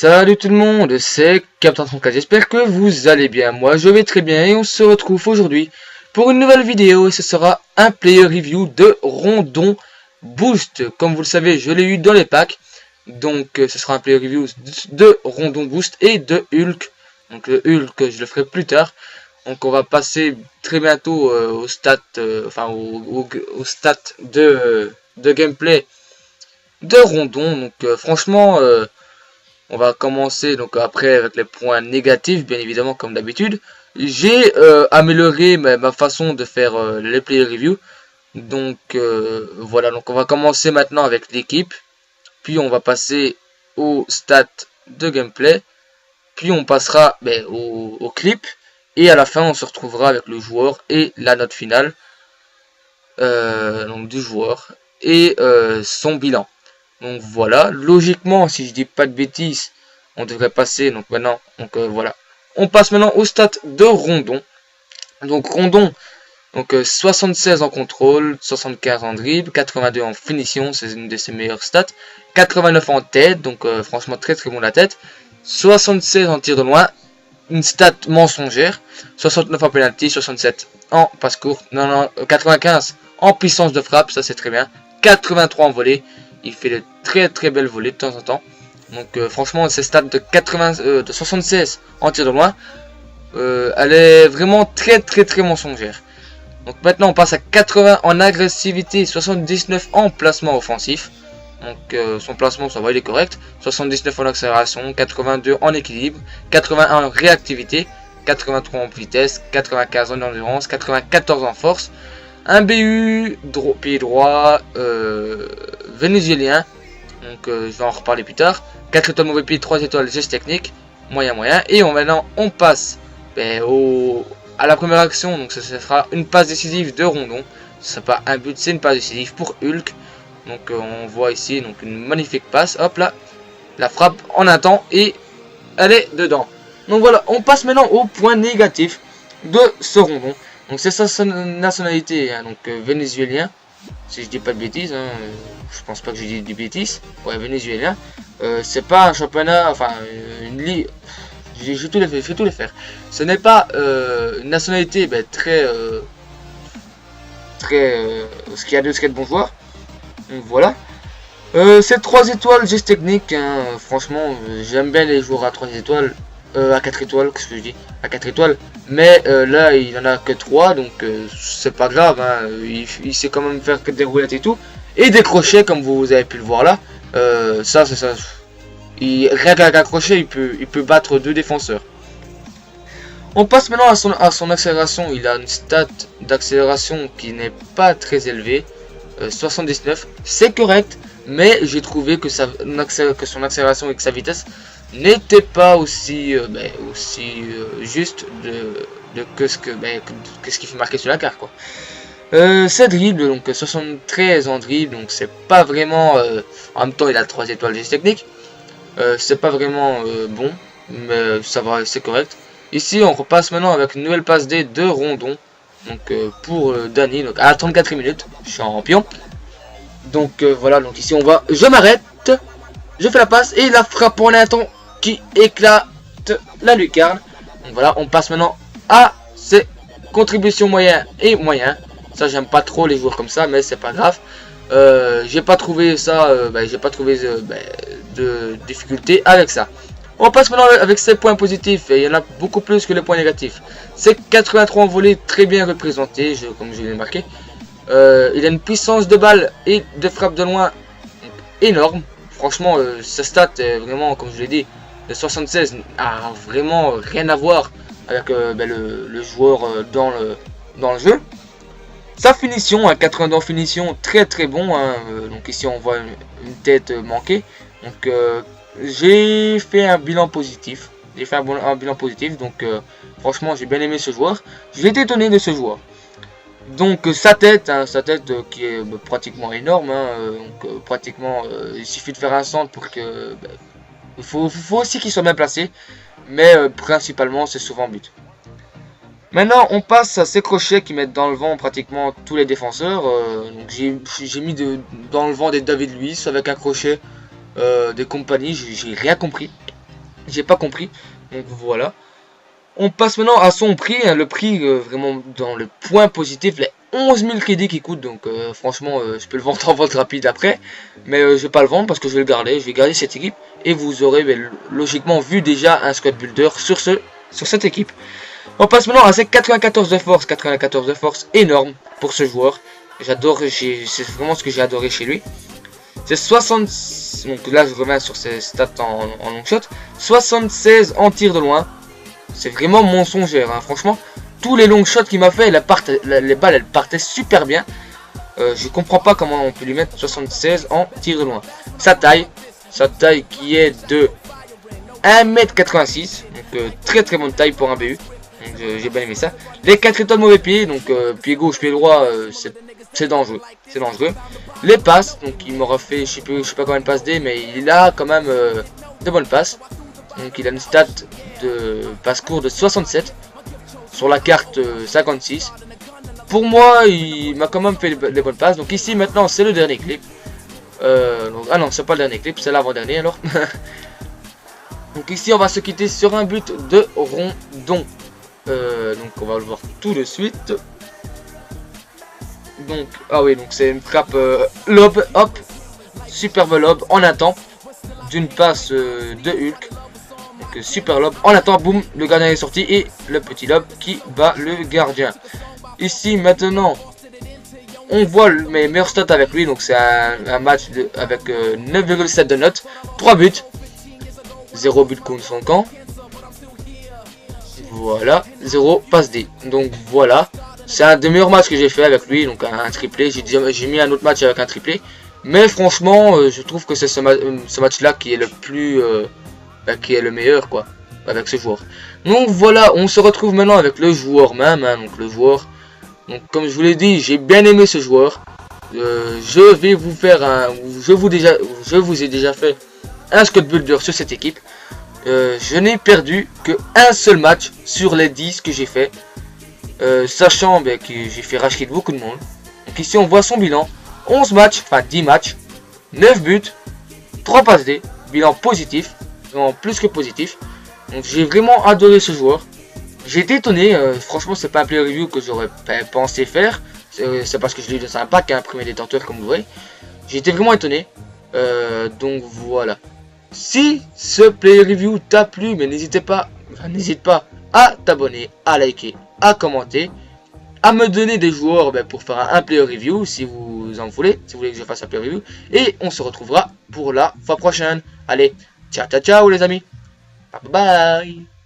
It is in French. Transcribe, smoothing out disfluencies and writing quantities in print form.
Salut tout le monde, c'est Captain 34, j'espère que vous allez bien. Moi je vais très bien et on se retrouve aujourd'hui pour une nouvelle vidéo et ce sera un player review de Rondon Boost. Comme vous le savez, je l'ai eu dans les packs, donc ce sera un player review de Rondon Boost et de Hulk. Donc le Hulk je le ferai plus tard. Donc on va passer très bientôt aux stats, aux stats de gameplay de Rondon. Donc franchement... on va commencer donc après avec les points négatifs, bien évidemment comme d'habitude. J'ai amélioré ma façon de faire les player reviews. Donc voilà, donc on va commencer maintenant avec l'équipe. Puis on va passer aux stats de gameplay. Puis on passera au clip. Et à la fin on se retrouvera avec le joueur et la note finale donc du joueur et son bilan. Donc voilà, logiquement, si je dis pas de bêtises, on devrait passer, donc maintenant, voilà. On passe maintenant au stats de Rondon. Donc Rondon, 76 en contrôle, 75 en dribble, 82 en finition, c'est une de ses meilleures stats. 89 en tête, donc franchement très très bon la tête. 76 en tir de loin, une stat mensongère. 69 en penalty, 67 en passe courte, 95 en puissance de frappe, ça c'est très bien. 83 en volée. Il fait de très belles volées de temps en temps. Donc franchement ces stats de 76 en tir de loin, elle est vraiment très mensongère. Donc maintenant on passe à 80 en agressivité, 79 en placement offensif. Donc son placement ça va, il est correct. 79 en accélération, 82 en équilibre, 81 en réactivité, 83 en vitesse, 95 en endurance, 94 en force. Un BU pied droit vénézuélien, donc je vais en reparler plus tard. 4 étoiles mauvais pied, 3 étoiles geste technique, moyen. Et maintenant on passe à la première action, donc ce sera une passe décisive de Rondon. Ce n'est pas un but, c'est une passe décisive pour Hulk. Donc on voit ici donc une magnifique passe, hop là, la frappe en un temps et elle est dedans. Donc voilà, on passe maintenant au point négatif de ce Rondon. Donc c'est sa nationalité, hein, donc vénézuélien, si je dis pas de bêtises, hein, je pense pas que je dis des bêtises, ouais vénézuélien. C'est pas un championnat, enfin une ligue, je vais tout les faire. Ce n'est pas une nationalité ce qu'il y a de bons joueurs. Donc voilà. C'est 3 étoiles geste technique, hein, franchement j'aime bien les joueurs à 3 étoiles. À 4 étoiles, qu'est-ce que je dis, à 4 étoiles, mais là il en a que 3, donc c'est pas grave, hein, il sait quand même faire que des roulettes et tout, et des crochets comme vous avez pu le voir là, ça c'est ça, rien qu'avec un crochet il peut battre 2 défenseurs. On passe maintenant à son accélération. Il a une stat d'accélération qui n'est pas très élevée, 79, c'est correct, mais j'ai trouvé que son accélération et que sa vitesse n'était pas aussi juste que ce qui fait marquer sur la carte, quoi. C'est dribble, donc 73 en dribble, donc c'est pas vraiment en même temps il a 3 étoiles geste technique, c'est pas vraiment bon, mais ça va, c'est correct. Ici on repasse maintenant avec une nouvelle passe D de Rondon, donc pour Dany, donc à la 34e minute, champion. Donc voilà, donc ici je m'arrête, je fais la passe et la frappe en un temps qui éclate la lucarne. Donc voilà, on passe maintenant à ses contributions moyen. Ça j'aime pas trop les joueurs comme ça, mais c'est pas grave. J'ai pas trouvé ça, de difficulté avec ça. On passe maintenant avec ses points positifs, et il y en a beaucoup plus que les points négatifs. C'est 83 en volée, très bien représenté, comme je l'ai marqué. Il a une puissance de balle et de frappe de loin énorme. Franchement, sa stat est vraiment, comme je l'ai dit, le 76 a vraiment rien à voir avec le joueur dans le jeu. Sa finition, à 82 en finition, très bon, hein, donc ici on voit une tête manquée. Donc j'ai fait un bilan positif. Donc franchement j'ai bien aimé ce joueur. J'ai été étonné de ce joueur. Donc sa tête qui est pratiquement énorme, hein, pratiquement il suffit de faire un centre pour que il faut aussi qu'il soit bien placé, mais principalement c'est souvent but. Maintenant on passe à ces crochets qui mettent dans le vent pratiquement tous les défenseurs. Donc j'ai mis dans le vent des David Luiz avec un crochet des compagnies, j'ai rien compris. J'ai pas compris. Donc voilà. On passe maintenant à son prix, hein, le prix vraiment dans le point positif, les 11 000 crédits qui coûtent, donc franchement je peux le vendre en vente rapide après, mais je vais pas le vendre parce que je vais le garder, je vais garder cette équipe, et vous aurez logiquement vu déjà un squad builder sur cette équipe. On passe maintenant à ces 94 de force énorme pour ce joueur, j'adore, c'est vraiment ce que j'ai adoré chez lui. C'est 60, donc là je reviens sur ses stats en long shot, 76 en tir de loin. C'est vraiment mensongère, hein. Franchement, tous les long shots qu'il m'a fait, les balles elles partaient super bien. Je comprends pas comment on peut lui mettre 76 en tir de loin. Sa taille qui est de 1m86, donc très très bonne taille pour un BU. J'ai bien aimé ça. Les 4 étoiles mauvais pied, donc pied gauche, pied droit, c'est dangereux. C'est dangereux. Les passes, donc il m'aura fait, je sais pas combien de passes D, mais il a quand même de bonnes passes. Donc il a une stat de passe court de 67 sur la carte 56. Pour moi, il m'a quand même fait des bonnes passes. Donc ici maintenant c'est le dernier clip. Ah non, c'est pas le dernier clip, c'est l'avant-dernier alors. Donc ici on va se quitter sur un but de Rondon. Donc on va le voir tout de suite. Donc ah oui, donc c'est une frappe lob, hop, superbe lob en un temps d'une passe de Hulk. Donc super lob, en attendant, boum, le gardien est sorti et le petit lob qui bat le gardien. Ici maintenant, on voit mes meilleurs stats avec lui, donc c'est un match avec 9,7 de notes, 3 buts, 0 but contre son camp, voilà, 0 passe D. Donc voilà, c'est un des meilleurs matchs que j'ai fait avec lui, donc un triplé, j'ai mis un autre match avec un triplé, mais franchement, je trouve que c'est ce match-là qui est le plus... qui est le meilleur quoi avec ce joueur. Donc voilà, on se retrouve maintenant avec le joueur même, hein, donc le joueur. Donc comme je vous l'ai dit, j'ai bien aimé ce joueur. Je vais vous faire un, je vous ai déjà fait un squad builder sur cette équipe. Je n'ai perdu que un seul match sur les 10 que j'ai fait, sachant que j'ai fait rage quit beaucoup de monde. Donc ici on voit son bilan, 11 matchs, enfin 10 matchs, 9 buts, 3 passes D, bilan positif. Vraiment plus que positif. Donc j'ai vraiment adoré ce joueur. J'ai été étonné, franchement c'est pas un player review que j'aurais pensé faire. C'est parce que je l'ai eu dans un pack, hein, premier détenteur comme vous voyez. J'ai été vraiment étonné. Donc voilà. Si ce player review t'a plu, mais n'hésite pas à t'abonner, à liker, à commenter, à me donner des joueurs pour faire un player review si vous en voulez, si vous voulez que je fasse un player review. Et on se retrouvera pour la fois prochaine. Allez, ciao ciao ciao les amis. Bye bye.